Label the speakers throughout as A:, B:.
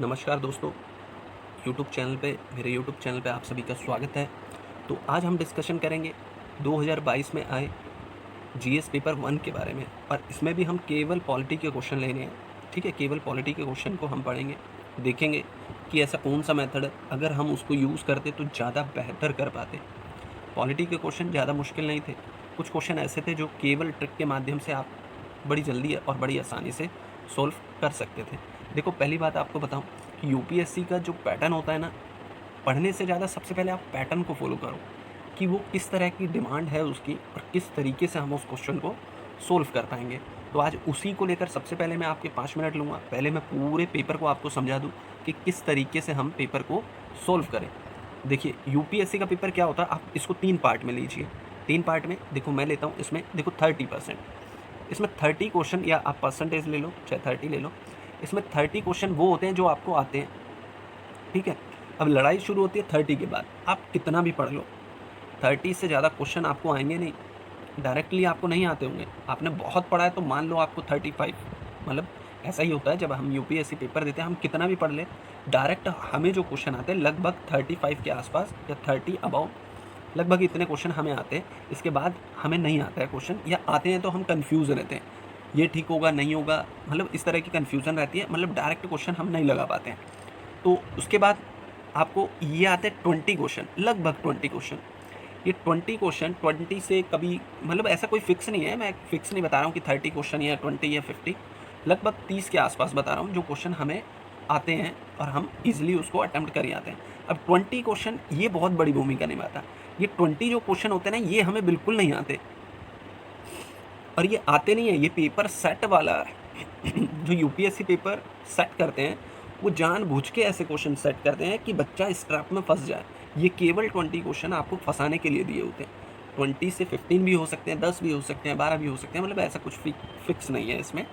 A: नमस्कार दोस्तों, मेरे यूट्यूब चैनल पे आप सभी का स्वागत है। तो आज हम डिस्कशन करेंगे 2022 में आए जीएस पेपर 1 के बारे में और इसमें भी हम केवल पॉलिटी के क्वेश्चन लेने हैं। ठीक है, केवल पॉलिटी के क्वेश्चन को हम पढ़ेंगे, देखेंगे कि ऐसा कौन-सा मेथड है, अगर हम उसको यूज़ करते तो ज़्यादा बेहतर कर पाते। पॉलिटी के क्वेश्चन ज़्यादा मुश्किल नहीं थे, कुछ क्वेश्चन ऐसे थे जो केवल ट्रिक के माध्यम से आप बड़ी जल्दी और बड़ी आसानी से सॉल्व कर सकते थे। देखो, पहली बात आपको बताऊँ कि यूपीएससी का जो पैटर्न होता है ना, पढ़ने से ज़्यादा सबसे पहले आप पैटर्न को फ़ॉलो करो कि वो किस तरह की डिमांड है उसकी और किस तरीके से हम उस क्वेश्चन को सॉल्व कर पाएँगे। तो आज उसी को लेकर सबसे पहले मैं आपके 5 मिनट लूँगा। पहले मैं पूरे पेपर को आपको समझा दूँ कि किस तरीके से हम पेपर को सॉल्व करें। देखिए, यूपीएससी का पेपर क्या होता है, आप इसको 3 पार्ट में लीजिए। 3 पार्ट में देखो, मैं लेता हूँ इसमें देखो 30%। इसमें 30 क्वेश्चन, या आप परसेंटेज ले लो चाहे 30 ले लो, इसमें 30 क्वेश्चन वो होते हैं जो आपको आते हैं। ठीक है, अब लड़ाई शुरू होती है 30 के बाद। आप कितना भी पढ़ लो, 30 से ज़्यादा क्वेश्चन आपको आएंगे नहीं, डायरेक्टली आपको नहीं आते होंगे। आपने बहुत पढ़ा है तो मान लो आपको 35, मतलब ऐसा ही होता है जब हम यूपीएससी पेपर देते हैं, हम कितना भी पढ़ लें, डायरेक्ट हमें जो क्वेश्चन आते हैं लगभग 35 के आसपास या 30 अबाउ, लगभग इतने क्वेश्चन हमें आते हैं। इसके बाद हमें नहीं आता है क्वेश्चन, या आते हैं तो हम कंफ्यूज रहते हैं, ये ठीक होगा नहीं होगा, मतलब इस तरह की कन्फ्यूज़न रहती है, मतलब डायरेक्ट क्वेश्चन हम नहीं लगा पाते हैं। तो उसके बाद आपको ये आते हैं 20 क्वेश्चन, लगभग 20 क्वेश्चन। ये 20 क्वेश्चन, 20 से कभी, मतलब ऐसा कोई फिक्स नहीं है, मैं फिक्स नहीं बता रहा हूँ कि 30 क्वेश्चन या 20 या 50, लगभग 30 के आसपास बता रहा हूँ जो क्वेश्चन हमें आते हैं और हम ईज़िली उसको अटेम्प्ट कर ही आते हैं। अब 20 क्वेश्चन ये बहुत बड़ी भूमिका निभाता है। ये 20 जो क्वेश्चन होते हैं ना, ये हमें बिल्कुल नहीं आते, और ये आते नहीं है, ये पेपर सेट वाला जो यूपीएससी पेपर सेट करते हैं, वो जानबूझ के ऐसे क्वेश्चन सेट करते हैं कि बच्चा इस ट्रैप में फँस जाए। ये केवल 20 क्वेश्चन आपको फँसाने के लिए दिए होते हैं। 20 से 15 भी हो सकते हैं, 10 भी हो सकते हैं, 12 भी हो सकते हैं, मतलब ऐसा कुछ फिक्स नहीं है इसमें।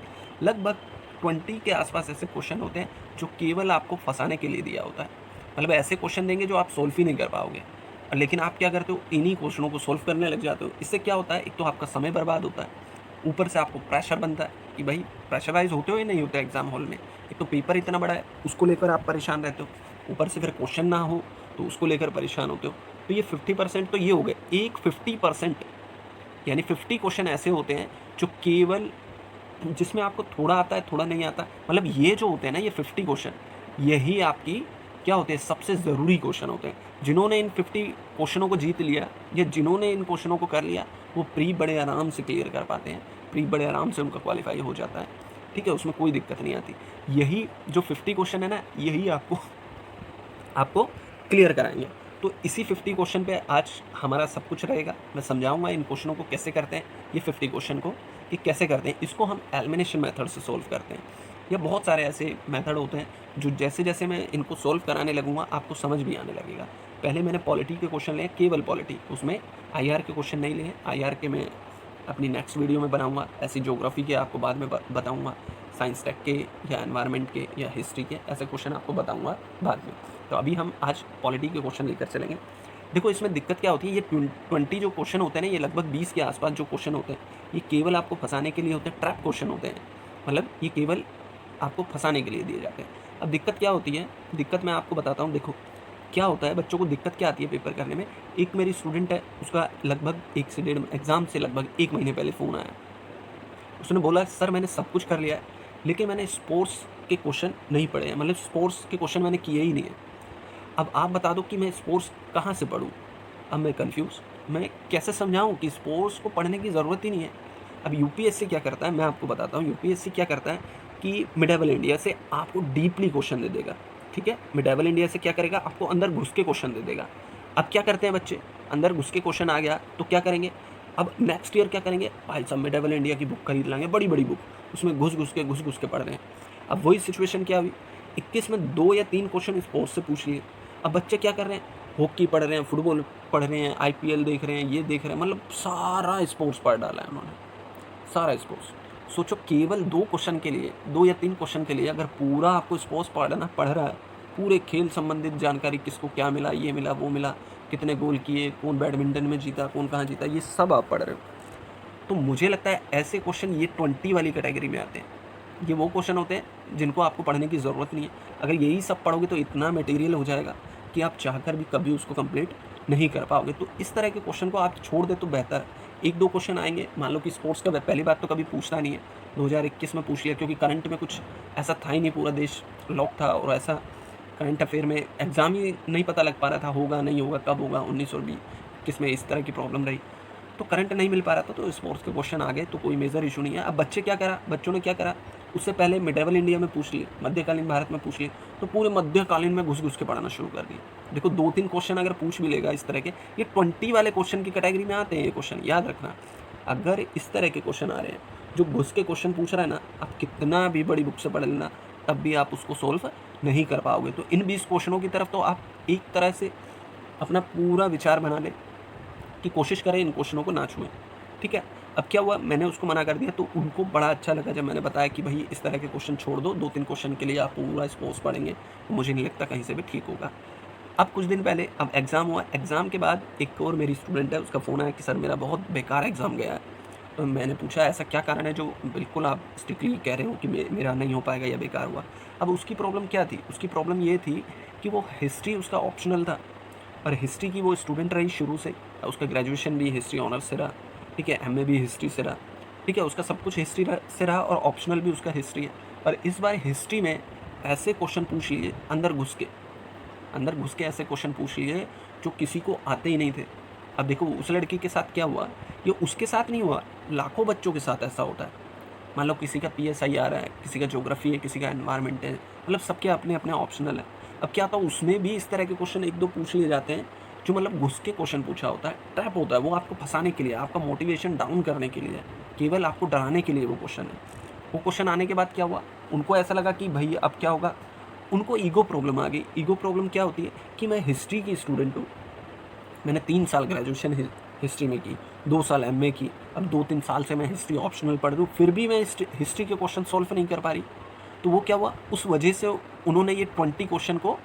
A: लगभग 20 के आसपास ऐसे क्वेश्चन होते हैं जो केवल आपको फँसाने के लिए दिया होता है। मतलब ऐसे क्वेश्चन देंगे जो आप सॉल्व ही नहीं कर पाओगे। लेकिन आप क्या करते हो, इन्हीं क्वेश्चनों को सॉल्व करने लग जाते हो। इससे क्या होता है, एक तो आपका समय बर्बाद होता है, ऊपर से आपको प्रेशर बनता है कि भाई प्रेशराइज़ होते हो या नहीं होते एग्ज़ाम हॉल में। एक तो पेपर इतना बड़ा है, उसको लेकर आप परेशान रहते हो, ऊपर से फिर क्वेश्चन ना हो तो उसको लेकर परेशान होते हो। तो ये 50% तो ये हो गए। एक 50%, यानी 50 क्वेश्चन ऐसे होते हैं जो केवल, जिसमें आपको थोड़ा आता है, थोड़ा नहीं आता। मतलब ये जो होते हैं ना, ये 50 क्वेश्चन, यही आपकी क्या होते हैं, सबसे ज़रूरी क्वेश्चन होते हैं। जिन्होंने इन 50 क्वेश्चनों को जीत लिया, या जिन्होंने इन क्वेश्चनों को कर लिया, वो प्री बड़े आराम से क्लियर कर पाते हैं। प्री बड़े आराम से उनका क्वालीफाई हो जाता है। ठीक है, उसमें कोई दिक्कत नहीं आती। यही जो 50 क्वेश्चन है ना, यही आपको आपको क्लियर कराएँगे। तो इसी 50 क्वेश्चन पे आज हमारा सब कुछ रहेगा। मैं समझाऊँगा इन क्वेश्चनों को कैसे करते हैं, ये 50 क्वेश्चन को कि कैसे करते हैं। इसको हम एलिमिनेशन मेथड से सॉल्व करते हैं। या बहुत सारे ऐसे मेथड होते हैं जो जैसे-जैसे मैं इनको सॉल्व कराने लगूँगा, आपको समझ भी आने लगेगा। पहले मैंने पॉलिटी के क्वेश्चन लिए, केवल पॉलिटी, उसमें आईआर के क्वेश्चन नहीं लिए। आईआर के मैं अपनी नेक्स्ट वीडियो में बनाऊँगा। ऐसे ज्योग्राफी के आपको बाद में बताऊँगा। साइंस टेक के या एनवायरनमेंट के या हिस्ट्री के ऐसे क्वेश्चन आपको बताऊँगा बाद में। तो अभी हम आज पॉलिटी के क्वेश्चन लेकर चलेंगे। देखो, इसमें दिक्कत क्या होती है, ये 20 जो क्वेश्चन होते हैं ना, ये लगभग 20 के आसपास जो क्वेश्चन होते हैं, ये केवल आपको फँसाने के लिए होते हैं, ट्रैप क्वेश्चन होते हैं। मतलब ये केवल आपको फँसाने के लिए दिए जाते हैं। अब दिक्कत क्या होती है, दिक्कत मैं आपको बताता हूँ। देखो, क्या होता है, बच्चों को दिक्कत क्या आती है पेपर करने में। एक मेरी स्टूडेंट है, उसका लगभग 1 से डेढ़ एग्ज़ाम से लगभग 1 महीने पहले फ़ोन आया। उसने बोला, सर मैंने सब कुछ कर लिया है, लेकिन मैंने स्पोर्ट्स के क्वेश्चन नहीं पढ़े हैं, मतलब स्पोर्ट्स के क्वेश्चन मैंने किए ही नहीं है। अब आप बता दो कि मैं स्पोर्ट्स कहाँ से पढ़ूँ? अब मैं कन्फ्यूज़, मैं कैसे समझाऊँ कि स्पोर्ट्स को पढ़ने की ज़रूरत ही नहीं है। अब यूपीएससी क्या करता है, मैं आपको बताता हूँ। यूपीएससी क्या करता है कि मिडेवल इंडिया से आपको डीपली क्वेश्चन दे देगा। ठीक है? मिडेवल इंडिया से क्या करेगा, आपको अंदर घुस के क्वेश्चन दे देगा। अब क्या करते हैं बच्चे, अंदर घुस के क्वेश्चन आ गया तो क्या करेंगे, अब नेक्स्ट ईयर क्या करेंगे, भाई साहब मिडेवल इंडिया की बुक खरीद लाएँगे, बड़ी-बड़ी बुक, उसमें घुस-घुस के पढ़ रहे हैं। अब वही सिचुएशन क्या हुई, 21 में 2 या 3 क्वेश्चन स्पोर्ट्स से पूछ लिए। अब बच्चे क्या कर रहे हैं, हॉकी पढ़ रहे हैं, फुटबॉल पढ़ रहे हैं, आईपीएल देख रहे हैं, ये देख रहे हैं, मतलब सारा स्पोर्ट्स पढ़ डाला है उन्होंने, सारा स्पोर्ट्स। सोचो, केवल 2 क्वेश्चन के लिए, 2 या 3 क्वेश्चन के लिए अगर पूरा आपको स्पोर्ट्स पढ़ रहा है, पूरे खेल संबंधित जानकारी, किसको क्या मिला, ये मिला, वो मिला, कितने गोल किए, कौन बैडमिंटन में जीता, कौन कहाँ जीता, ये सब आप पढ़ रहे हो। तो मुझे लगता है ऐसे क्वेश्चन ये 20 वाली कैटेगरी में आते हैं। ये वो क्वेश्चन होते हैं जिनको आपको पढ़ने की ज़रूरत नहीं है। अगर यही सब पढ़ोगे तो इतना मटेरियल हो जाएगा कि आप चाहकर भी कभी उसको कंप्लीट नहीं कर पाओगे। तो इस तरह के क्वेश्चन को आप छोड़ दें तो बेहतर है। 1-2 क्वेश्चन आएँगे, मान लो कि स्पोर्ट्स का पहली बात तो कभी पूछना नहीं है, 2021 में पूछ लिया क्योंकि करंट में कुछ ऐसा था ही नहीं, पूरा देश लॉक था और ऐसा करंट अफेयर में एग्ज़ाम ही नहीं पता लग पा रहा था, होगा, नहीं होगा, कब होगा, 19 और 21 में इस तरह की प्रॉब्लम रही। तो करंट नहीं मिल पा रहा था, तो स्पोर्ट्स के क्वेश्चन आ गए, तो कोई मेजर इशू नहीं है। अब बच्चों ने क्या करा, उससे पहले मिडेवल इंडिया में पूछ लिए, मध्यकालीन भारत में पूछ लिए, तो पूरे मध्यकालीन में घुस-घुस के पढ़ना शुरू कर दिया। देखो 2-3 क्वेश्चन अगर पूछ भी लेगा इस तरह के, ये 20 वाले क्वेश्चन की कैटेगरी में आते हैं ये क्वेश्चन, याद रखना। अगर इस तरह के क्वेश्चन आ रहे हैं, जो घुस के क्वेश्चन पूछ रहा है ना, आप कितना भी बड़ी बुक से पढ़ लेना, तब भी आप उसको सॉल्व नहीं कर पाओगे। तो इन 20 क्वेश्चनों की तरफ तो आप एक तरह से अपना पूरा विचार बना लें कि कोशिश करें इन क्वेश्चनों को ना छुएँ, ठीक है? अब क्या हुआ, मैंने उसको मना कर दिया, तो उनको बड़ा अच्छा लगा जब मैंने बताया कि भई इस तरह के क्वेश्चन छोड़ दो, 2-3 क्वेश्चन के लिए आप पूरा स्पोर्ट्स पढ़ेंगे, तो मुझे नहीं लगता कहीं से भी ठीक होगा। अब कुछ दिन पहले अब एग्ज़ाम हुआ, एग्ज़ाम के बाद एक और मेरी स्टूडेंट है, उसका फ़ोन आया कि सर मेरा बहुत बेकार एग्ज़ाम गया है। तो मैंने पूछा ऐसा क्या कारण है जो बिल्कुल आप स्ट्रिक्टली कह रहे हो कि मेरा नहीं हो पाएगा या बेकार हुआ? अब उसकी प्रॉब्लम क्या थी? उसकी प्रॉब्लम ये थी कि वो हिस्ट्री उसका ऑप्शनल था और हिस्ट्री की वो स्टूडेंट रही शुरू से। उसका ग्रेजुएशन भी हिस्ट्री ऑनर्स से रहा, ठीक है? एमए भी हिस्ट्री से रहा, ठीक है? उसका सब कुछ हिस्ट्री से रहा और ऑप्शनल भी उसका हिस्ट्री है। और इस बार हिस्ट्री में ऐसे क्वेश्चन पूछ लिए अंदर घुस के ऐसे क्वेश्चन पूछ लिए जो किसी को आते ही नहीं थे। अब देखो उस लड़की के साथ क्या हुआ, ये उसके साथ नहीं हुआ, लाखों बच्चों के साथ ऐसा होता है। मान लो किसी का पीएसआई आ रहा है, किसी का ज्योग्राफी है, किसी का एनवायरनमेंट है, मतलब सबके अपने-अपने ऑप्शनल है। अब क्या होता है उसमें भी इस तरह के क्वेश्चन 1-2 पूछ लिए जाते हैं, जो मतलब घुस के क्वेश्चन पूछा होता है, ट्रैप होता है, वो आपको फँसाने के लिए, आपका मोटिवेशन डाउन करने के लिए है, केवल आपको डराने के लिए वो क्वेश्चन है। वो क्वेश्चन आने के बाद क्या हुआ, उनको ऐसा लगा कि भई अब क्या होगा, उनको ईगो प्रॉब्लम आ गई। ईगो प्रॉब्लम क्या होती है कि मैं हिस्ट्री की स्टूडेंट हूँ, मैंने 3 साल ग्रेजुएशन हिस्ट्री में की, 2 साल एमए की, अब 2-3 साल से मैं हिस्ट्री ऑप्शनल पढ़ रही हूँ, फिर भी मैं हिस्ट्री के क्वेश्चन सॉल्व नहीं कर पा रही। तो वो क्या हुआ, उस वजह से उन्होंने ये 20 क्वेश्चन को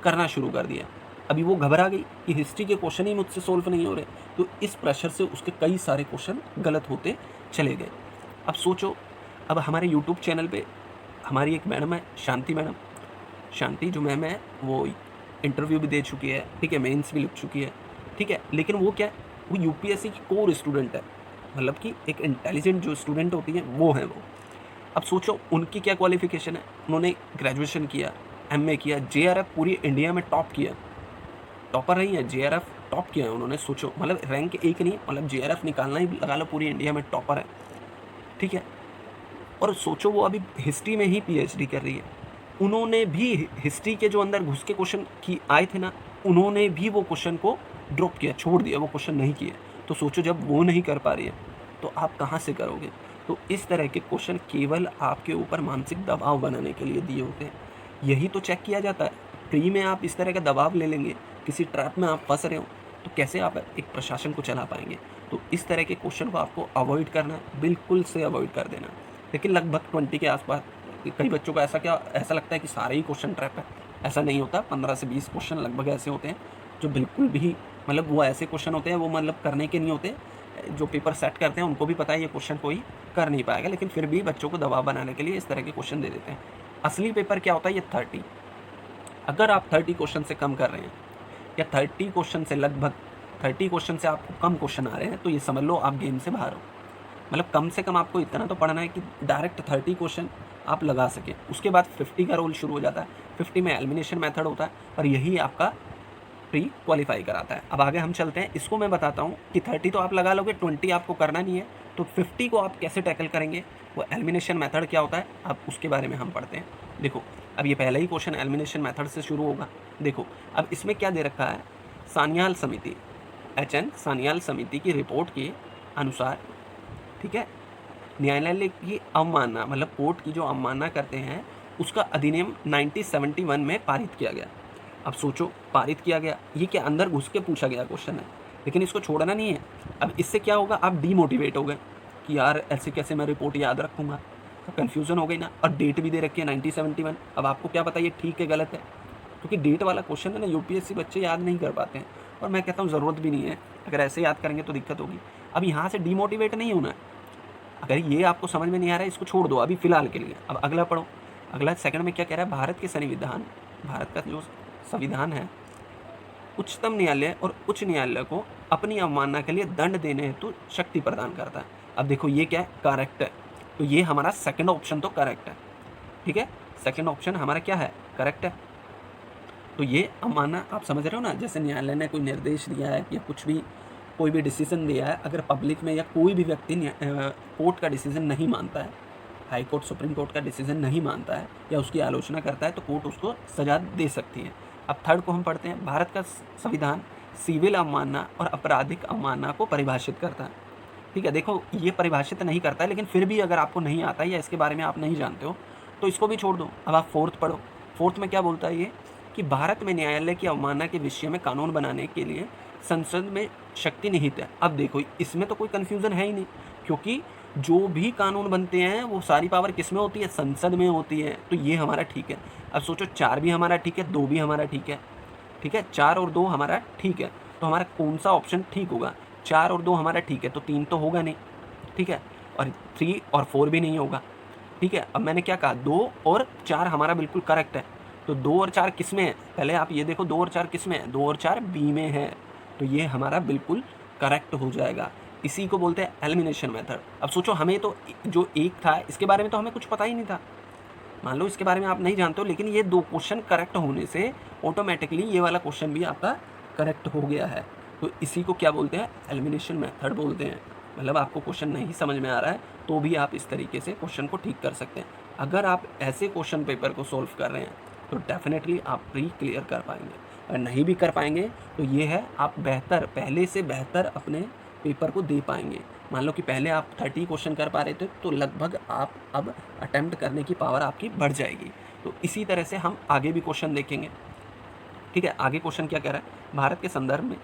A: करना शुरू कर दिया। अभी वो घबरा गई कि हिस्ट्री के क्वेश्चन ही मुझसे सॉल्व नहीं हो रहे, तो इस प्रेशर से उसके कई सारे क्वेश्चन गलत होते चले गए। अब सोचो, अब हमारे यूट्यूब चैनल पे हमारी एक मैडम है, शांति मैडम। शांति जो मैम है, वो इंटरव्यू भी दे चुकी है, ठीक है? मेंस भी लिख चुकी है, ठीक है? लेकिन वो क्या है, वो यूपीएससी की कोर स्टूडेंट है, मतलब कि एक इंटेलिजेंट जो स्टूडेंट होती है, वो है वो। अब सोचो उनकी क्या क्वालिफ़िकेशन है, उन्होंने ग्रेजुएशन किया, एमए किया, जेआरएफ पूरी इंडिया में टॉप किया, टॉपर रही है, जेआरएफ टॉप किया है उन्होंने। सोचो मतलब रैंक 1 नहीं, मतलब जेआरएफ निकालना ही लगा लो, पूरी इंडिया में टॉपर है, ठीक है? और सोचो वो अभी हिस्ट्री में ही पीएचडी कर रही है। उन्होंने भी हिस्ट्री के जो अंदर घुस के क्वेश्चन की आए थे ना, उन्होंने भी वो क्वेश्चन को ड्रॉप किया, छोड़ दिया, वो क्वेश्चन नहीं किए। तो सोचो जब वो नहीं कर पा रही है, तो आप कहाँ से करोगे? तो इस तरह के क्वेश्चन केवल आपके ऊपर मानसिक दबाव बनाने के लिए दिए होते हैं। यही तो चेक किया जाता है। फ्री में आप इस तरह का दबाव ले लेंगे, किसी ट्रैप में आप फँस रहे हो, तो कैसे आप एक प्रशासन को चला पाएँगे? तो इस तरह के क्वेश्चन को आपको अवॉइड करना है, बिल्कुल से अवॉइड कर देना। लेकिन लगभग 20 के आस-पास कई बच्चों को ऐसा लगता है कि सारे ही क्वेश्चन ट्रैप है। ऐसा नहीं होता, 15 से 20 क्वेश्चन लगभग ऐसे होते हैं, जो बिल्कुल भी मतलब वो ऐसे क्वेश्चन होते हैं, वो मतलब करने के नहीं होते। जो पेपर सेट करते हैं, उनको भी पता है ये क्वेश्चन कोई कर नहीं पाएगा, लेकिन फिर भी बच्चों को दबाव बनाने के लिए इस तरह के क्वेश्चन दे देते हैं। असली पेपर क्या होता है, ये 30। अगर आप 30 क्वेश्चन से कम कर रहे हैं या 30 क्वेश्चन से लगभग 30 क्वेश्चन से आपको कम क्वेश्चन आ रहे हैं, तो ये समझ लो आप गेम से बाहर हो। मतलब कम से कम आपको इतना तो पढ़ना है कि डायरेक्ट 30 क्वेश्चन आप लगा सकें। उसके बाद 50 का रोल शुरू हो जाता है। 50 में एलिमिनेशन मेथड होता है और यही आपका प्री क्वालिफाई कराता है। अब आगे हम चलते हैं, इसको मैं बताता हूँ कि 30 तो आप लगा लोगे, 20 आपको करना नहीं है, तो 50 को आप कैसे टैकल करेंगे, वो एलिमिनेशन मेथड क्या होता है, अब उसके बारे में हम पढ़ते हैं। देखो, अब ये पहला ही क्वेश्चन एलिमिनेशन मेथड से शुरू होगा। देखो, अब इसमें क्या दे रखा है, सान्याल समिति, HN सान्याल समिति की रिपोर्ट के अनुसार, ठीक है, न्यायालय की अवमानना, मतलब कोर्ट की जो अवमानना करते हैं, उसका अधिनियम 1971 में पारित किया गया। अब सोचो, पारित किया गया, ये क्या अंदर घुस के पूछा गया क्वेश्चन है, लेकिन इसको छोड़ना नहीं है। अब इससे क्या होगा, आप डीमोटिवेट हो गए कि यार ऐसे कैसे मैं रिपोर्ट याद रखूँगा, कन्फ्यूज़न हो गई ना। और डेट भी दे रखी है 1971। अब आपको क्या पता ये ठीक है गलत है, क्योंकि डेट वाला क्वेश्चन है ना, यूपीएससी बच्चे याद नहीं कर पाते हैं, और मैं कहता हूँ ज़रूरत भी नहीं है। अगर ऐसे याद करेंगे तो दिक्कत होगी। अब यहाँ से डीमोटिवेट नहीं होना है। अगर ये आपको समझ में नहीं आ रहा है, इसको छोड़ दो अभी फ़िलहाल के लिए। अब अगला पढ़ो, अगला सेकंड में क्या कह रहा है, भारत के संविधान, भारत का जो संविधान है उच्चतम न्यायालय और उच्च न्यायालय को अपनी अवमानना के लिए दंड देने हेतु शक्ति प्रदान करता है। अब देखो ये क्या है, करेक्ट है, तो ये हमारा सेकंड ऑप्शन तो करेक्ट है, ठीक है, सेकंड ऑप्शन हमारा क्या है, करेक्ट है। तो ये अवमानना आप समझ रहे हो ना, जैसे न्यायालय ने कोई निर्देश दिया है या कुछ भी कोई भी डिसीजन दिया है, अगर पब्लिक में या कोई भी व्यक्ति कोर्ट का डिसीजन नहीं मानता है, हाई कोर्ट सुप्रीम कोर्ट का डिसीजन नहीं मानता है या उसकी आलोचना करता है, तो कोर्ट उसको सजा दे सकती है। अब थर्ड को हम पढ़ते हैं, भारत का संविधान सिविल अवमानना और आपराधिक अवमानना को परिभाषित करता है, ठीक है। देखो ये परिभाषित नहीं करता है, लेकिन फिर भी अगर आपको नहीं आता है या इसके बारे में आप नहीं जानते हो तो इसको भी छोड़ दो। अब आप फोर्थ पढ़ो, फोर्थ में क्या बोलता है ये कि भारत में न्यायालय की अवमानना के विषय में कानून बनाने के लिए संसद में शक्ति निहित है। अब देखो इसमें तो कोई कन्फ्यूज़न है ही नहीं, क्योंकि जो भी कानून बनते हैं वो सारी पावर किस में होती है, संसद में होती है, तो ये हमारा ठीक है। अब सोचो 4 भी हमारा ठीक है, 2 भी हमारा ठीक है, ठीक है, 4 और 2 हमारा ठीक है, तो हमारा कौन सा ऑप्शन ठीक होगा, 4 और 2 हमारा ठीक है, तो 3 तो होगा नहीं, ठीक है, और 3 और 4 भी नहीं होगा, ठीक है। अब मैंने क्या कहा, 2 और 4 हमारा बिल्कुल करेक्ट है, तो 2 और 4 किस में है, पहले आप ये देखो 2 और 4 किस में है, 2 और 4 बी में है, तो ये हमारा बिल्कुल करेक्ट हो जाएगा। इसी को बोलते हैं एलिमिनेशन मेथड। अब सोचो हमें तो जो एक था इसके बारे में तो हमें कुछ पता ही नहीं था, मान लो इसके बारे में आप नहीं जानते हो, लेकिन ये 2 क्वेश्चन करेक्ट होने से ऑटोमेटिकली ये वाला क्वेश्चन भी आपका करेक्ट हो गया है, तो इसी को क्या बोलते हैं, एलिमिनेशन मेथड बोलते हैं। मतलब आपको क्वेश्चन नहीं समझ में आ रहा है तो भी आप इस तरीके से क्वेश्चन को ठीक कर सकते हैं। अगर आप ऐसे क्वेश्चन पेपर को सॉल्व कर रहे हैं तो डेफिनेटली आप प्री क्लियर कर पाएंगे, अगर नहीं भी कर पाएंगे तो ये है आप बेहतर, पहले से बेहतर अपने पेपर को दे पाएंगे। मान लो कि पहले आप 30 क्वेश्चन कर पा रहे थे, तो लगभग आप अब अटेम्प्ट करने की पावर आपकी बढ़ जाएगी। तो इसी तरह से हम आगे भी क्वेश्चन देखेंगे, ठीक है। आगे क्वेश्चन क्या कह रहा है, भारत के संदर्भ में,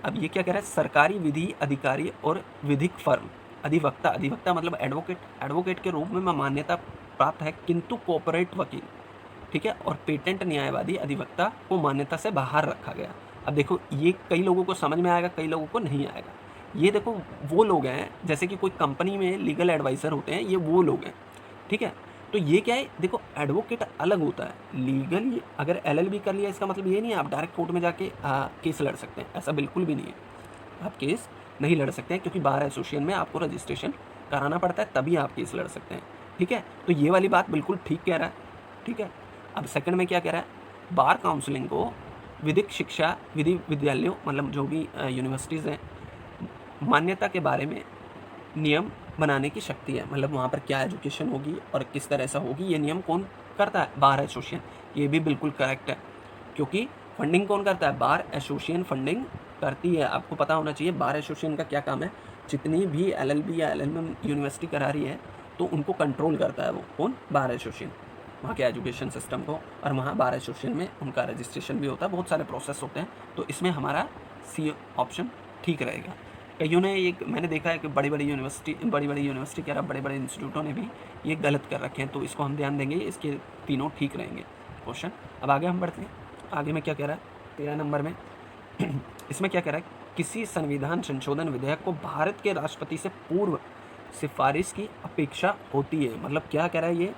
A: अब ये क्या कह रहा है, सरकारी विधि अधिकारी और विधिक फर्म, अधिवक्ता, अधिवक्ता मतलब एडवोकेट, एडवोकेट के रूप में मान्यता प्राप्त है किंतु कॉर्पोरेट वकील, ठीक है, और पेटेंट न्यायवादी अधिवक्ता को मान्यता से बाहर रखा गया। अब देखो ये कई लोगों को समझ में आएगा, कई लोगों को नहीं आएगा। ये देखो वो लोग हैं जैसे कि कोई कंपनी में लीगल एडवाइज़र होते हैं, ये वो लोग हैं, ठीक है। तो ये क्या है, देखो एडवोकेट अलग होता है, लीगल अगर LLB कर लिया इसका मतलब ये नहीं है आप डायरेक्ट कोर्ट में जाके केस लड़ सकते हैं, ऐसा बिल्कुल भी नहीं है, आप केस नहीं लड़ सकते हैं, क्योंकि बार एसोसिएशन में आपको रजिस्ट्रेशन कराना पड़ता है, तभी आप केस लड़ सकते हैं, ठीक है। तो ये वाली बात बिल्कुल ठीक कह रहा है, ठीक है। अब सेकंड में क्या कह रहा है, बार काउंसलिंग को विधिक शिक्षा विधि विद्यालयों मतलब जो भी यूनिवर्सिटीज़ हैं मान्यता के बारे में नियम बनाने की शक्ति है, मतलब वहाँ पर क्या एजुकेशन होगी और किस तरह से होगी ये नियम कौन करता है, बार एसोसिएशन। ये भी बिल्कुल करेक्ट है, क्योंकि फंडिंग कौन करता है, बार एसोसिएशन फंडिंग करती है। आपको पता होना चाहिए बार एसोसिएशन का क्या काम है, जितनी भी LLB या LLM यूनिवर्सिटी करा रही है तो उनको कंट्रोल करता है वो कौन, बार एसोसिएशन, वहाँ के एजुकेशन सिस्टम को, और वहाँ बार एसोसिएशन में उनका रजिस्ट्रेशन भी होता है, बहुत सारे प्रोसेस होते हैं, तो इसमें हमारा C ऑप्शन ठीक रहेगा। कईयों ने एक मैंने देखा है कि बड़ी बड़ी यूनिवर्सिटी कह रहा, बड़े बड़े इंस्टीट्यूटों ने भी ये गलत कर रखे हैं, तो इसको हम ध्यान देंगे, इसके तीनों ठीक रहेंगे क्वेश्चन। अब आगे हम बढ़ते हैं, आगे में क्या कह रहा है 13 नंबर में इसमें क्या कह रहा है, किसी संविधान संशोधन विधेयक को भारत के राष्ट्रपति से पूर्व सिफारिश की अपेक्षा होती है। मतलब क्या कह रहा है ये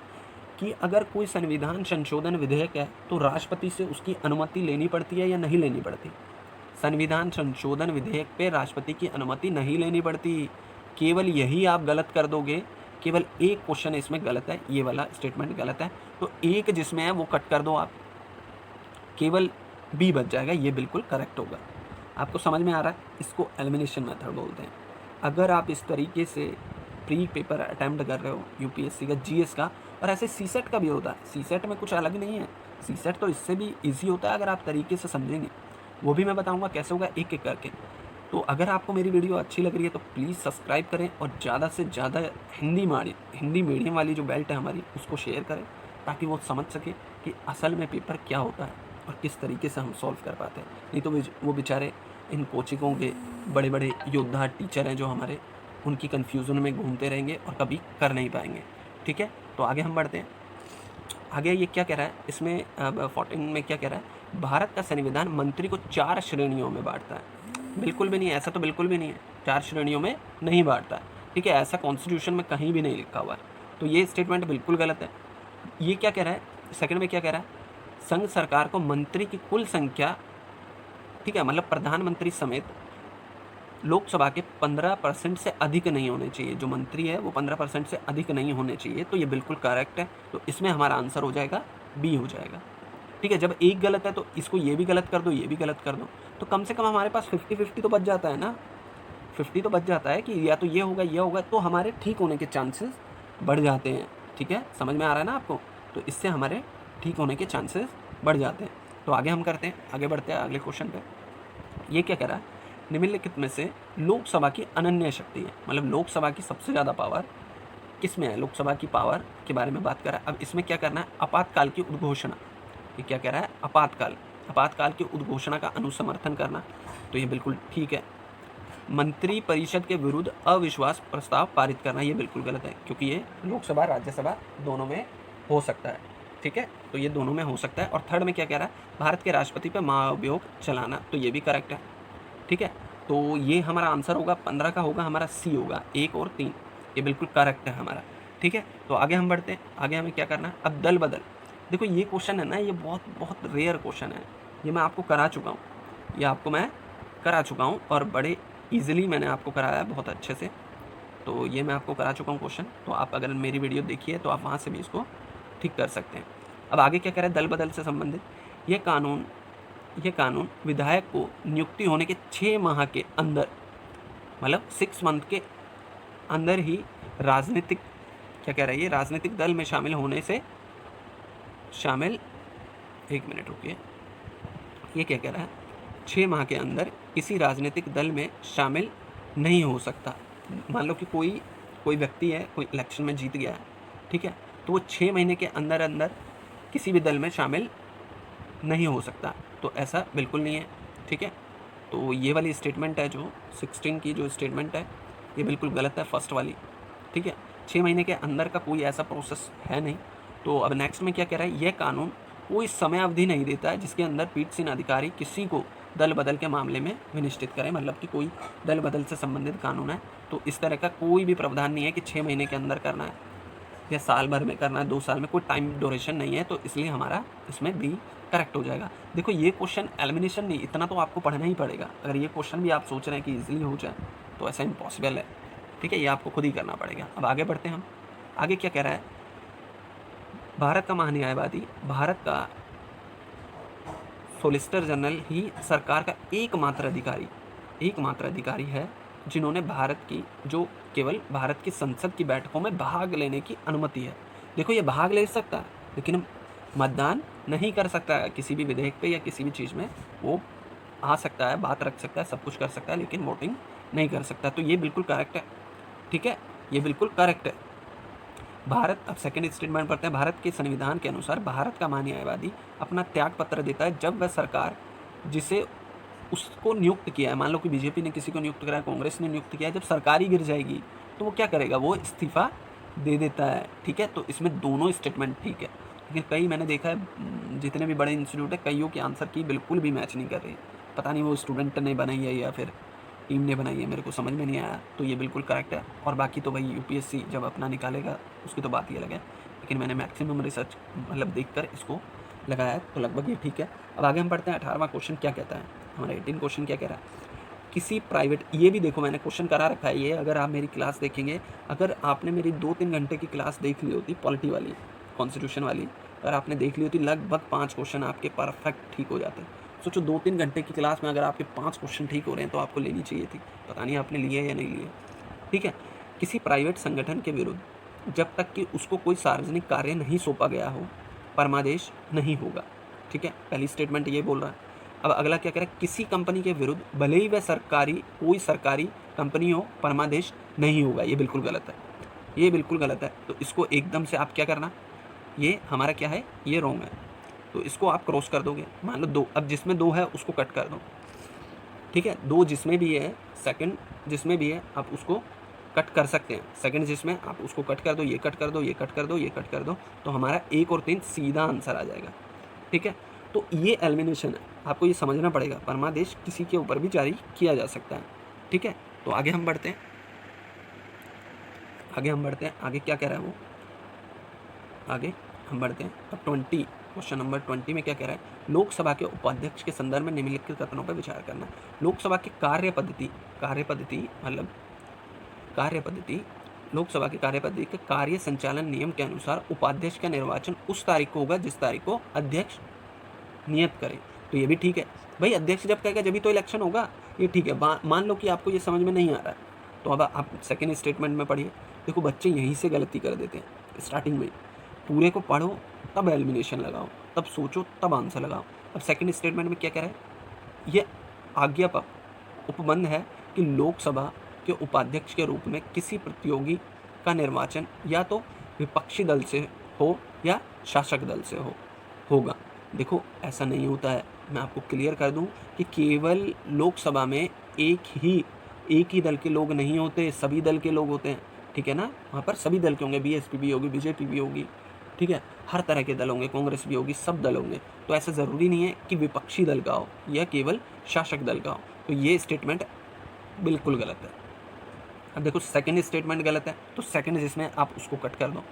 A: कि अगर कोई संविधान संशोधन विधेयक है तो राष्ट्रपति से उसकी अनुमति लेनी पड़ती है या नहीं लेनी पड़ती। संविधान संशोधन विधेयक पे राष्ट्रपति की अनुमति नहीं लेनी पड़ती, केवल यही आप गलत कर दोगे, केवल एक क्वेश्चन इसमें गलत है, ये वाला स्टेटमेंट गलत है, तो एक जिसमें है वो कट कर दो आप, केवल बी बच जाएगा, ये बिल्कुल करेक्ट होगा। आपको समझ में आ रहा है, इसको एलिमिनेशन मेथड बोलते हैं। अगर आप इस तरीके से प्री पेपर अटैम्प्ट कर रहे हो UPSC का, GS का, और ऐसे CSET का भी होता है, CSET में कुछ अलग नहीं है, CSET तो इससे भी ईजी होता है अगर आप तरीके से समझेंगे, वो भी मैं बताऊंगा कैसे होगा एक एक करके। तो अगर आपको मेरी वीडियो अच्छी लग रही है तो प्लीज़ सब्सक्राइब करें और ज़्यादा से ज़्यादा हिंदी मीडियम वाली जो बेल्ट है हमारी उसको शेयर करें, ताकि वो समझ सके कि असल में पेपर क्या होता है और किस तरीके से हम सॉल्व कर पाते हैं। नहीं तो वो बेचारे इन कोचिंगों के बड़े बड़े योद्धा टीचर हैं जो हमारे, उनकी कन्फ्यूज़न में घूमते रहेंगे और कभी कर नहीं पाएंगे, ठीक है। तो आगे हम बढ़ते हैं, आगे ये क्या कह रहा है इसमें 14 में क्या कह रहा है, भारत का संविधान मंत्री को 4 श्रेणियों में बांटता है। बिल्कुल भी नहीं है, ऐसा तो बिल्कुल भी नहीं है, 4 श्रेणियों में नहीं बांटता है, ठीक है, ऐसा कॉन्स्टिट्यूशन में कहीं भी नहीं लिखा हुआ है, तो ये स्टेटमेंट बिल्कुल गलत है। ये क्या कह रहा है, सेकंड में क्या कह रहा है, संघ सरकार को मंत्री की कुल संख्या, ठीक है, मतलब प्रधानमंत्री समेत लोकसभा के 15% से अधिक नहीं होने चाहिए, जो मंत्री है वो 15% से अधिक नहीं होने चाहिए। तो ये बिल्कुल करेक्ट है, तो इसमें हमारा आंसर हो जाएगा बी हो जाएगा। ठीक है, जब एक गलत है तो इसको ये भी गलत कर दो, ये भी गलत कर दो, तो कम से कम हमारे पास 50-50 तो बच जाता है ना, 50 तो बच जाता है कि या तो ये होगा, तो हमारे ठीक होने के चांसेस बढ़ जाते हैं। ठीक है, समझ में आ रहा है ना आपको, तो इससे हमारे ठीक होने के चांसेस बढ़ जाते हैं। तो आगे हम करते हैं, आगे बढ़ते हैं अगले क्वेश्चन पे। ये क्या कह रहा है, निम्नलिखित में से लोकसभा की अनन्य शक्ति है, मतलब लोकसभा की सबसे ज़्यादा पावर किस में है, लोकसभा की पावर के बारे में बात कर रहा है। अब इसमें क्या करना है, आपातकाल की उद्घोषणा, ये क्या कह रहा है, आपातकाल की उद्घोषणा का अनुसमर्थन करना, तो ये बिल्कुल ठीक है। मंत्री परिषद के विरुद्ध अविश्वास प्रस्ताव पारित करना, ये बिल्कुल गलत है, क्योंकि ये लोकसभा राज्यसभा दोनों में हो सकता है। ठीक है, तो ये दोनों में हो सकता है। और थर्ड में क्या कह रहा है, भारत के राष्ट्रपति पर महाभियोग चलाना, तो ये भी करेक्ट है। ठीक है, तो ये हमारा आंसर होगा 15 का होगा हमारा सी होगा, 1 और 3, ये बिल्कुल करेक्ट है हमारा। ठीक है, तो आगे हम बढ़ते हैं, आगे हमें क्या करना है, अब दल बदल। देखो ये क्वेश्चन है ना, ये बहुत बहुत रेयर क्वेश्चन है, ये मैं आपको करा चुका हूँ, ये आपको मैं करा चुका हूँ और बड़े ईजिली मैंने आपको कराया है, बहुत अच्छे से। तो ये मैं आपको करा चुका हूँ क्वेश्चन, तो आप अगर मेरी वीडियो देखिए तो आप वहाँ से भी इसको ठीक कर सकते हैं। अब आगे क्या कह रहा है, दल बदल से संबंधित ये कानून विधायक को नियुक्ति होने के 6 माह के अंदर, मतलब 6 मंथ के अंदर ही राजनीतिक, क्या कह रहा है, ये राजनीतिक दल में शामिल होने से एक मिनट रुकिए, ये क्या कह रहा है, 6 माह के अंदर किसी राजनीतिक दल में शामिल नहीं हो सकता। मान लो कि कोई व्यक्ति है, कोई इलेक्शन में जीत गया है, ठीक है, तो वो 6 महीने के अंदर अंदर किसी भी दल में शामिल नहीं हो सकता, तो ऐसा बिल्कुल नहीं है। ठीक है, तो ये वाली स्टेटमेंट है जो 16 की जो स्टेटमेंट है, ये बिल्कुल गलत है, फर्स्ट वाली। ठीक है, 6 महीने के अंदर का कोई ऐसा प्रोसेस है नहीं। तो अब नेक्स्ट में क्या कह रहा है, यह कानून कोई समय अवधि नहीं देता है जिसके अंदर पीठासीन अधिकारी किसी को दल बदल के मामले में विनिश्चित करें, मतलब कि कोई दल बदल से संबंधित कानून है तो इस तरह का कोई भी प्रावधान नहीं है कि 6 महीने के अंदर करना है या साल भर में करना है, 2 साल में, कोई टाइम ड्यूरेशन नहीं है, तो इसलिए हमारा इसमें बी करेक्ट हो जाएगा। देखो ये क्वेश्चन एलिमिनेशन नहीं, इतना तो आपको पढ़ना ही पड़ेगा। अगर ये क्वेश्चन भी आप सोच रहे हैं कि इजीली हो जाए तो ऐसा इम्पॉसिबल है। ठीक है, ये आपको खुद ही करना पड़ेगा। अब आगे बढ़ते हैं हम, आगे क्या कह रहा है, भारत का महान्यायवादी, भारत का सोलिसिटर जनरल ही सरकार का एकमात्र अधिकारी है जिन्होंने केवल भारत की संसद की बैठकों में भाग लेने की अनुमति है। देखो ये भाग ले सकता है लेकिन मतदान नहीं कर सकता है किसी भी विधेयक पे या किसी भी चीज़ में, वो आ सकता है, बात रख सकता है, सब कुछ कर सकता है, लेकिन वोटिंग नहीं कर सकता। तो ये बिल्कुल करेक्ट है। ठीक है, ये बिल्कुल करेक्ट है। अब सेकेंड स्टेटमेंट पढ़ते हैं, भारत के संविधान के अनुसार भारत का महान्यायवादी अपना त्याग पत्र देता है जब वह सरकार जिसे उसको नियुक्त किया है, मान लो कि बीजेपी ने किसी को नियुक्त करा है, कांग्रेस ने नियुक्त किया है, जब सरकार ही गिर जाएगी तो वो क्या करेगा, वो इस्तीफा दे देता है। ठीक है, तो इसमें दोनों स्टेटमेंट ठीक है, लेकिन कई मैंने देखा है जितने भी बड़े इंस्टीट्यूट है, कईयों की आंसर की बिल्कुल भी मैच नहीं कर रही, पता नहीं वो स्टूडेंट ने बनाई है या फिर टीम ने बनाई है, मेरे को समझ में नहीं आया। तो ये बिल्कुल करेक्ट है। और बाकी तो भाई यूपीएससी जब अपना निकालेगा उसकी तो बात ही अलग है, लेकिन मैंने मैक्सिमम रिसर्च मतलब देखकर इसको लगाया है, तो लगभग ये ठीक है। अब आगे हम पढ़ते हैं 18वां क्वेश्चन क्या कहता है, हमारा 18 क्वेश्चन क्या कह रहा है, किसी प्राइवेट, ये भी देखो मैंने क्वेश्चन करा रखा है, ये अगर आप मेरी क्लास देखेंगे, अगर आपने मेरी 2-3 घंटे की क्लास देख ली होती, पॉलिटी वाली, कॉन्स्टिट्यूशन वाली, अगर आपने देख ली होती, लगभग 5 क्वेश्चन आपके परफेक्ट ठीक हो जाते। सोचो 2-3 घंटे की क्लास में अगर आपके 5 क्वेश्चन ठीक हो रहे हैं तो आपको लेनी चाहिए थी, पता नहीं आपने लिए या नहीं लिए। ठीक है, किसी प्राइवेट संगठन के विरुद्ध जब तक कि उसको कोई सार्वजनिक कार्य नहीं सौंपा गया हो परमादेश नहीं होगा। ठीक है, पहली स्टेटमेंट ये बोल रहा है। अब अगला क्या कह रहा है, किसी कंपनी के विरुद्ध भले ही वह कोई सरकारी कंपनी हो, परमादेश नहीं होगा, ये बिल्कुल गलत है, ये बिल्कुल गलत है। तो इसको एकदम से आप क्या करना, ये हमारा क्या है, ये रॉन्ग है, तो इसको आप क्रॉस कर दोगे। मान लो 2, अब जिसमें 2 है उसको कट कर दो। ठीक है, 2 जिसमें भी है, सेकंड जिसमें भी है आप उसको कट कर सकते हैं, सेकंड जिसमें आप उसको कट कर दो, ये कट कर दो, ये कट कर दो, ये कट कर दो, तो हमारा 1 और 3 सीधा आंसर आ जाएगा। ठीक है, तो ये एलिमिनेशन है, आपको ये समझना पड़ेगा, परमादेश किसी के ऊपर भी जारी किया जा सकता है। ठीक है, तो आगे हम बढ़ते हैं, आगे क्या कह रहा है वो, हम बढ़ते हैं। अब 20 क्वेश्चन नंबर 20 में क्या कह रहा है, लोकसभा के उपाध्यक्ष के संदर्भ में निम्नलिखित कथनों पर विचार करना। लोकसभा की कार्यपद्धति मतलब कार्यपद्धति लोकसभा की कार्यपद्धति के कार्य संचालन नियम के अनुसार उपाध्यक्ष का निर्वाचन उस तारीख को होगा जिस तारीख को अध्यक्ष नियत करे। तो ये भी ठीक है भाई, अध्यक्ष जब कहेगा जब भी तो इलेक्शन होगा, ये ठीक है। मान लो कि आपको ये समझ में नहीं आ रहा है, तो अब आप सेकेंड स्टेटमेंट में पढ़िए। देखो बच्चे यहीं से गलती कर देते हैं स्टार्टिंग में, पूरे को पढ़ो तब एलिमिनेशन लगाओ, तब सोचो तब आंसर लगाओ। अब सेकेंड स्टेटमेंट में क्या कह रहा है, ये आज्ञापक उपबंध है कि लोकसभा के उपाध्यक्ष के रूप में किसी प्रतियोगी का निर्वाचन या तो विपक्षी दल से हो या शासक दल से होगा। देखो ऐसा नहीं होता है, मैं आपको क्लियर कर दूं कि केवल लोकसभा में एक ही दल के लोग नहीं होते, सभी दल के लोग होते हैं, ठीक है ना। वहाँ पर सभी दल के होंगे, बीएसपी भी होगी, बीजेपी भी होगी, ठीक है, हर तरह के दल होंगे, कांग्रेस भी होगी, सब दल होंगे। तो ऐसा ज़रूरी नहीं है कि विपक्षी दल का हो या केवल शासक दल का हो। तो ये स्टेटमेंट बिल्कुल गलत है। अब देखो सेकेंड स्टेटमेंट गलत है, तो सेकेंड जिसमें आप उसको कट कर दो,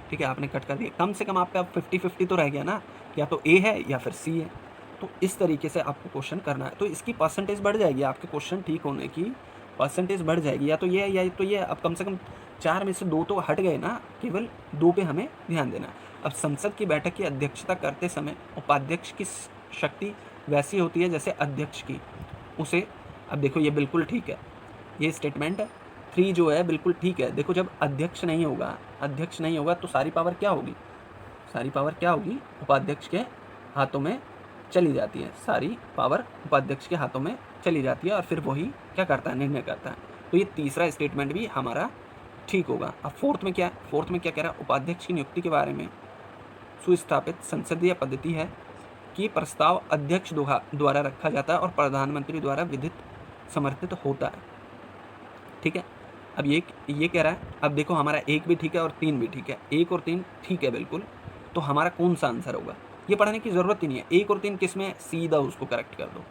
A: ठीक है, आपने कट कर दिया। कम से कम आपका 50-50 तो रह गया ना, या तो ए है या फिर सी है। तो इस तरीके से आपको क्वेश्चन करना है, तो इसकी परसेंटेज बढ़ जाएगी, आपके क्वेश्चन ठीक होने की परसेंटेज बढ़ जाएगी। या तो ये या तो ये, अब कम से कम 4 में से 2 तो हट गए ना, केवल 2 पे हमें ध्यान देना। अब संसद की बैठक की अध्यक्षता करते समय उपाध्यक्ष की शक्ति वैसी होती है जैसे अध्यक्ष की उसे। अब देखो ये बिल्कुल ठीक है, ये स्टेटमेंट 3 जो है बिल्कुल ठीक है। देखो जब अध्यक्ष नहीं होगा तो सारी पावर क्या होगी, उपाध्यक्ष के हाथों में चली जाती है, सारी पावर उपाध्यक्ष के हाथों में चली जाती है और फिर वही क्या करता है, निर्णय करता है। तो ये तीसरा स्टेटमेंट भी हमारा ठीक होगा। अब फोर्थ में क्या कह रहा है, उपाध्यक्ष की नियुक्ति के बारे में सुस्थापित संसदीय पद्धति है कि प्रस्ताव अध्यक्ष द्वारा रखा जाता है और प्रधानमंत्री द्वारा विधित समर्थित होता है, ठीक है। अब ये कह रहा है, अब देखो हमारा 1 भी ठीक है और 3 भी ठीक है, 1 और 3 ठीक है बिल्कुल। तो हमारा कौन सा आंसर होगा, ये पढ़ने की ज़रूरत ही नहीं है। 1 और 3 किसमें, सीधा उसको करेक्ट कर दो।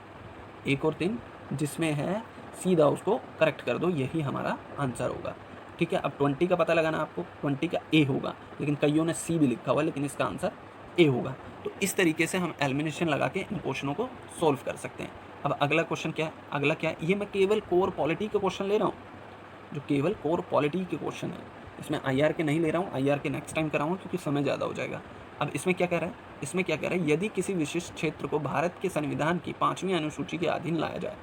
A: 1 और 3 जिसमें है सीधा उसको करेक्ट कर दो, यही हमारा आंसर होगा, ठीक है। अब 20 का पता लगाना आपको, 20 का ए होगा, लेकिन कईयों ने सी भी लिखा हुआ है, लेकिन इसका आंसर ए होगा। तो इस तरीके से हम एलिमिनेशन लगा के इन क्वेश्चनों को सोल्व कर सकते हैं। अब अगला क्वेश्चन क्या है, ये मैं केवल कोर पॉलिटी के क्वेश्चन ले रहा हूँ, जो केवल कोर पॉलिटी के क्वेश्चन है। इसमें IR के नहीं ले रहा हूँ, IR के नेक्स्ट टाइम कराऊंगा क्योंकि समय ज़्यादा हो जाएगा। अब इसमें क्या कह रहा है, यदि किसी विशिष्ट क्षेत्र को भारत के संविधान की 5वीं अनुसूची के अधीन लाया जाए।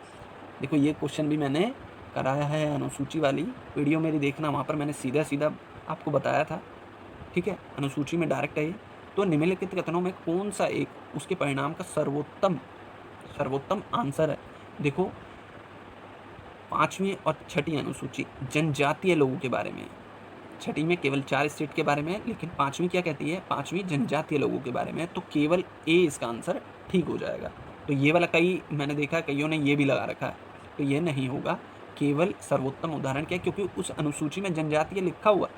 A: देखो ये क्वेश्चन भी मैंने कराया है, अनुसूची वाली वीडियो मेरी देखना, वहाँ पर मैंने सीधा आपको बताया था, ठीक है, अनुसूची में डायरेक्ट है ये। तो निम्नलिखित कथनों में कौन सा एक उसके परिणाम का सर्वोत्तम आंसर है। देखो 5वीं और 6ठी अनुसूची जनजातीय लोगों के बारे में, 6ठी में केवल 4 स्टेट के बारे में, लेकिन 5वीं क्या कहती है, 5वीं जनजातीय लोगों के बारे में। तो केवल ए इसका आंसर ठीक हो जाएगा। तो ये वाला कई मैंने देखा कईयों ने ये भी लगा रखा है, तो ये नहीं होगा। केवल सर्वोत्तम उदाहरण क्या है, क्योंकि उस अनुसूची में जनजातीय लिखा हुआ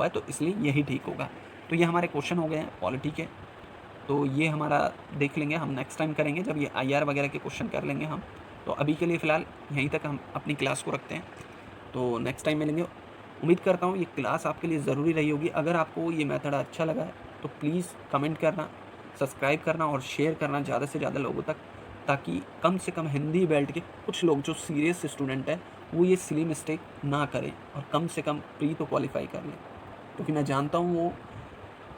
A: है, तो इसलिए यही ठीक होगा। तो ये हमारे क्वेश्चन हो गए हैं पॉलिटी के। तो ये हमारा देख लेंगे हम, नेक्स्ट टाइम करेंगे जब ये IR वगैरह के क्वेश्चन कर लेंगे हम। तो अभी के लिए फ़िलहाल यहीं तक हम अपनी क्लास को रखते हैं, तो नेक्स्ट टाइम मिलेंगे। उम्मीद करता हूँ ये क्लास आपके लिए ज़रूरी रही होगी। अगर आपको ये मेथड अच्छा लगा है तो प्लीज़ कमेंट करना, सब्सक्राइब करना और शेयर करना ज़्यादा से ज़्यादा लोगों तक, ताकि कम से कम हिंदी बेल्ट के कुछ लोग जो सीरियस स्टूडेंट हैं वो ये सिली मिस्टेक ना करें और कम से कम प्री तो क्वालिफाई कर लें। क्योंकि मैं जानता हूँ वो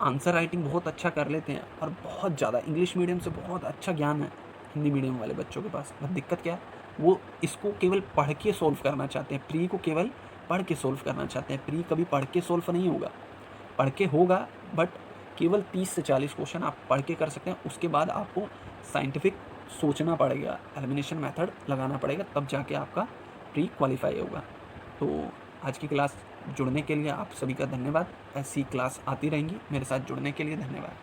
A: आंसर राइटिंग बहुत अच्छा कर लेते हैं और बहुत ज़्यादा इंग्लिश मीडियम से बहुत अच्छा ज्ञान है हिंदी मीडियम वाले बच्चों के पास। बस दिक्कत क्या है, वो इसको केवल पढ़ के सोल्व करना चाहते हैं, प्री को केवल पढ़ के सोल्व करना चाहते हैं। प्री कभी पढ़ के सोल्व नहीं होगा, पढ़ के होगा बट केवल 30 से 40 क्वेश्चन आप पढ़ के कर सकते हैं। उसके बाद आपको साइंटिफिक सोचना पड़ेगा, एलिमिनेशन मेथड लगाना पड़ेगा, तब जाके आपका प्री क्वालिफाई होगा। तो आज की क्लास जुड़ने के लिए आप सभी का धन्यवाद। ऐसी क्लास आती रहेंगी, मेरे साथ जुड़ने के लिए धन्यवाद।